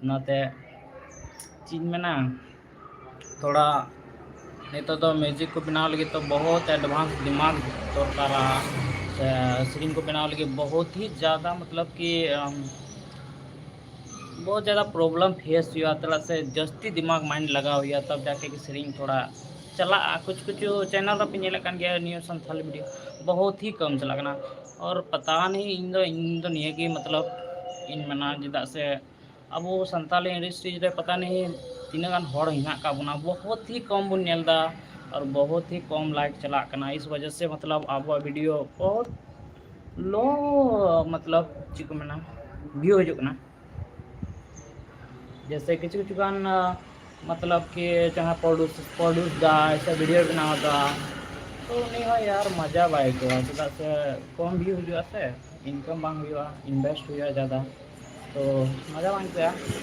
नाते चीज में ना थोड़ा नहीं तो म्यूजिक को बनाव लगे तो बहुत एडवांस दिमाग दरकारा सीरीन को बनाव लगे बहुत ही ज़्यादा मतलब कि बहुत ज़्यादा प्रॉब्लम फेस हुआ तला से जस्ती दिमाग माइंड लगा हुआ तब जाके कि सीरीन थोड़ा चला कुछ कुछ चैनल पे नेलकन गया न्यू संथाल वीडियो बहुत ही कम चलाना और पता नहीं इन दो निये की मतलब इन मना जिदा से अब संताली इंडस्ट्री रे पता नहीं तीना गान हड़ हिना का बना बहुत ही कम बन नेलदा और बहुत ही कम लाइक चलाना इस वजह से मतलब अब वीडियो बहुत लो मतलब चीज को मना व्यू हजना जैसे किसी किसी गान मतलब कि जहाँ प्रोड्यूस दा ऐसे वीडियो बनावा दा तो नहीं हो यार मजा बाय को चेदा से कम व्यू हुआ से इनकम बांग हुआ इन्वेस्ट हुआ ज़्यादा तो मजा बांग